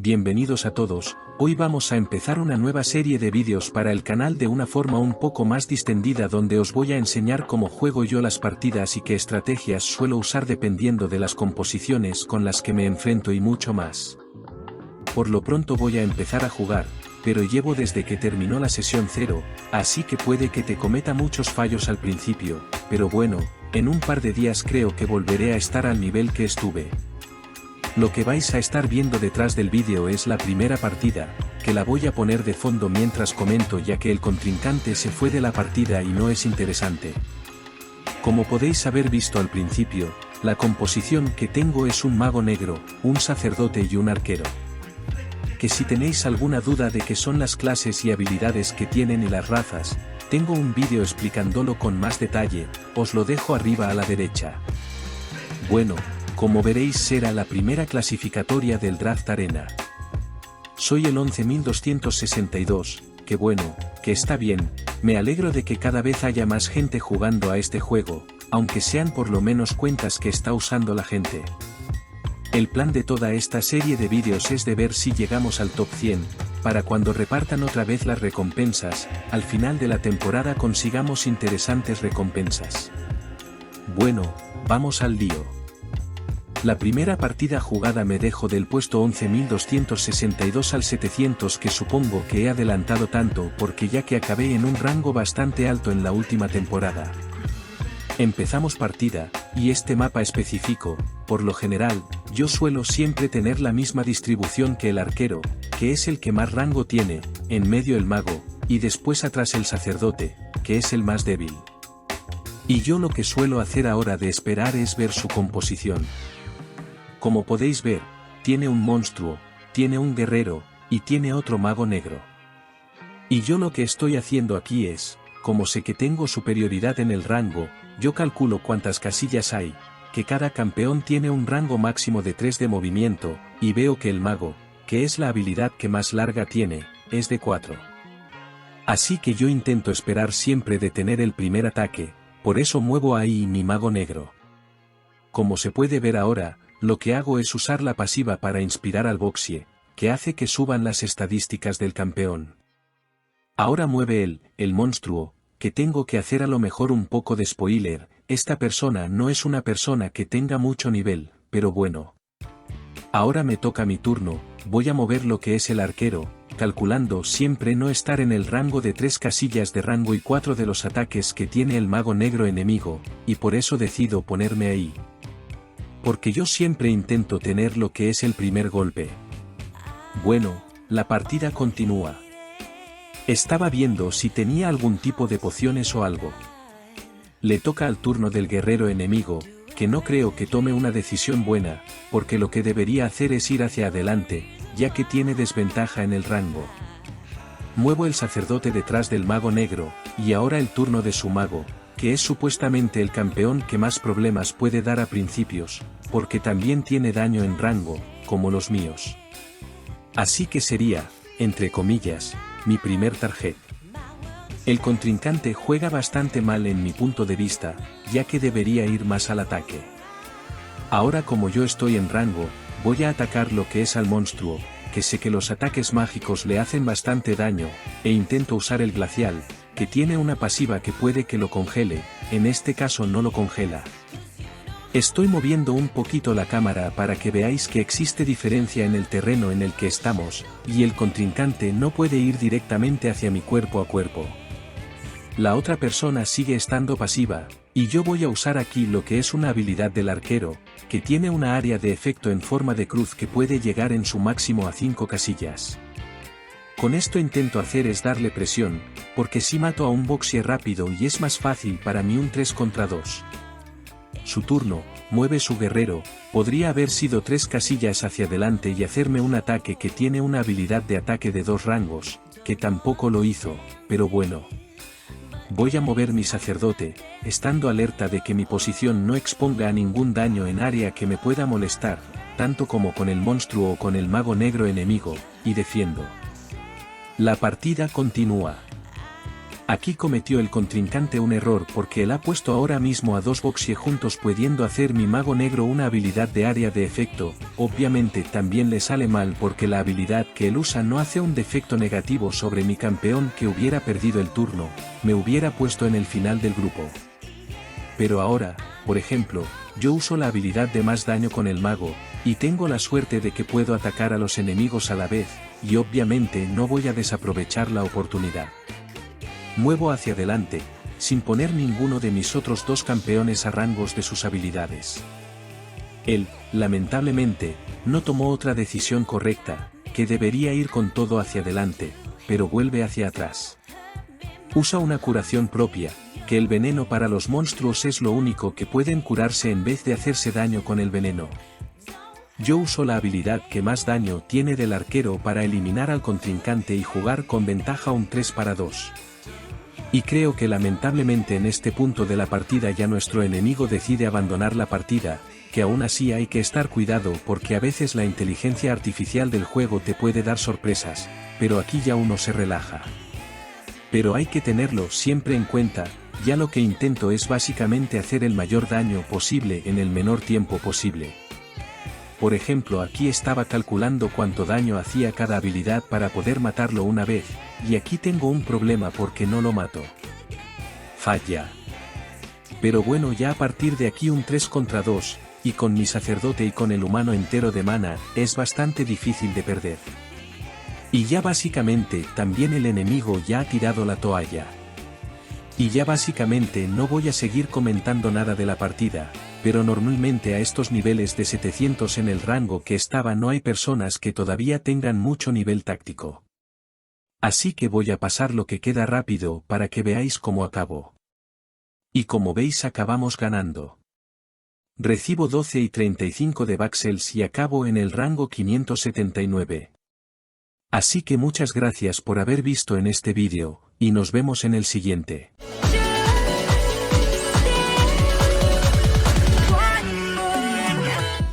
bienvenidos a todos. Hoy vamos a empezar una nueva serie de vídeos para el canal de una forma un poco más distendida, donde os voy a enseñar cómo juego yo las partidas y qué estrategias suelo usar dependiendo de las composiciones con las que me enfrento y mucho más. Por lo pronto voy a empezar a jugar, pero llevo desde que terminó la sesión 0, así que puede que te cometa muchos fallos al principio, pero bueno, en un par de días creo que volveré a estar al nivel que estuve. Lo que vais a estar viendo detrás del vídeo es la primera partida, que la voy a poner de fondo mientras comento, ya que el contrincante se fue de la partida y no es interesante. Como podéis haber visto al principio, la composición que tengo es un mago negro, un sacerdote y un arquero. Que si tenéis alguna duda de qué son las clases y habilidades que tienen y las razas, tengo un vídeo explicándolo con más detalle, os lo dejo arriba a la derecha. Bueno, como veréis será la primera clasificatoria del Draft Arena. Soy el 11.262, que bueno, que está bien, me alegro de que cada vez haya más gente jugando a este juego, aunque sean por lo menos cuentas que está usando la gente. El plan de toda esta serie de vídeos es de ver si llegamos al top 100, para cuando repartan otra vez las recompensas, al final de la temporada consigamos interesantes recompensas. Bueno, vamos al lío. La primera partida jugada me dejo del puesto 11.262 al 700, que supongo que he adelantado tanto porque ya que acabé en un rango bastante alto en la última temporada. Empezamos partida, y este mapa específico, por lo general, yo suelo siempre tener la misma distribución que el arquero, que es el que más rango tiene, en medio el mago, y después atrás el sacerdote, que es el más débil. Y yo lo que suelo hacer ahora de esperar es ver su composición. Como podéis ver, tiene un monstruo, tiene un guerrero, y tiene otro mago negro. Y yo lo que estoy haciendo aquí es, como sé que tengo superioridad en el rango, yo calculo cuántas casillas hay, que cada campeón tiene un rango máximo de 3 de movimiento, y veo que el mago, que es la habilidad que más larga tiene, es de 4. Así que yo intento esperar siempre de tener el primer ataque, por eso muevo ahí mi mago negro. Como se puede ver ahora, lo que hago es usar la pasiva para inspirar al boxie, que hace que suban las estadísticas del campeón. Ahora mueve el monstruo, que tengo que hacer a lo mejor un poco de spoiler. Esta persona no es una persona que tenga mucho nivel, pero bueno. Ahora me toca mi turno, voy a mover lo que es el arquero, calculando siempre no estar en el rango de 3 casillas de rango y 4 de los ataques que tiene el mago negro enemigo, y por eso decido ponerme ahí. Porque yo siempre intento tener lo que es el primer golpe. Bueno, la partida continúa. Estaba viendo si tenía algún tipo de pociones o algo. Le toca al turno del guerrero enemigo, que no creo que tome una decisión buena, porque lo que debería hacer es ir hacia adelante, ya que tiene desventaja en el rango. Muevo el sacerdote detrás del mago negro, y ahora el turno de su mago, que es supuestamente el campeón que más problemas puede dar a principios, porque también tiene daño en rango, como los míos. Así que sería, entre comillas, mi primer target. El contrincante juega bastante mal en mi punto de vista, ya que debería ir más al ataque. Ahora como yo estoy en rango, voy a atacar lo que es al monstruo, que sé que los ataques mágicos le hacen bastante daño, e intento usar el glacial, que tiene una pasiva que puede que lo congele, en este caso no lo congela. Estoy moviendo un poquito la cámara para que veáis que existe diferencia en el terreno en el que estamos, y el contrincante no puede ir directamente hacia mi cuerpo a cuerpo. La otra persona sigue estando pasiva, y yo voy a usar aquí lo que es una habilidad del arquero, que tiene una área de efecto en forma de cruz que puede llegar en su máximo a 5 casillas. Con esto intento hacer es darle presión, porque si mato a un boxie rápido y es más fácil para mí un 3 contra 2. Su turno, mueve su guerrero, podría haber sido 3 casillas hacia adelante y hacerme un ataque que tiene una habilidad de ataque de 2 rangos, que tampoco lo hizo, pero bueno. Voy a mover mi sacerdote, estando alerta de que mi posición no exponga a ningún daño en área que me pueda molestar, tanto como con el monstruo o con el mago negro enemigo, y defiendo. La partida continúa. Aquí cometió el contrincante un error porque él ha puesto ahora mismo a dos Boxie juntos pudiendo hacer mi mago negro una habilidad de área de efecto, obviamente también le sale mal porque la habilidad que él usa no hace un defecto negativo sobre mi campeón que hubiera perdido el turno, me hubiera puesto en el final del grupo. Pero ahora, por ejemplo, yo uso la habilidad de más daño con el mago, y tengo la suerte de que puedo atacar a los enemigos a la vez, y obviamente no voy a desaprovechar la oportunidad. Muevo hacia adelante, sin poner ninguno de mis otros dos campeones a rangos de sus habilidades. Él, lamentablemente, no tomó otra decisión correcta, que debería ir con todo hacia adelante, pero vuelve hacia atrás. Usa una curación propia, que el veneno para los monstruos es lo único que pueden curarse en vez de hacerse daño con el veneno. Yo uso la habilidad que más daño tiene del arquero para eliminar al contrincante y jugar con ventaja un 3 para 2. Y creo que lamentablemente en este punto de la partida ya nuestro enemigo decide abandonar la partida, que aún así hay que estar cuidado porque a veces la inteligencia artificial del juego te puede dar sorpresas, pero aquí ya uno se relaja. Pero hay que tenerlo siempre en cuenta, ya lo que intento es básicamente hacer el mayor daño posible en el menor tiempo posible. Por ejemplo, aquí estaba calculando cuánto daño hacía cada habilidad para poder matarlo una vez, y aquí tengo un problema porque no lo mato. Falla. Pero bueno, ya a partir de aquí un 3 contra 2, y con mi sacerdote y con el humano entero de mana, es bastante difícil de perder. Y ya básicamente también el enemigo ya ha tirado la toalla. Y ya básicamente no voy a seguir comentando nada de la partida, pero normalmente a estos niveles de 700 en el rango que estaba no hay personas que todavía tengan mucho nivel táctico. Así que voy a pasar lo que queda rápido para que veáis cómo acabo. Y como veis acabamos ganando. Recibo 12 y 35 de Baxels y acabo en el rango 579. Así que muchas gracias por haber visto en este vídeo, y nos vemos en el siguiente.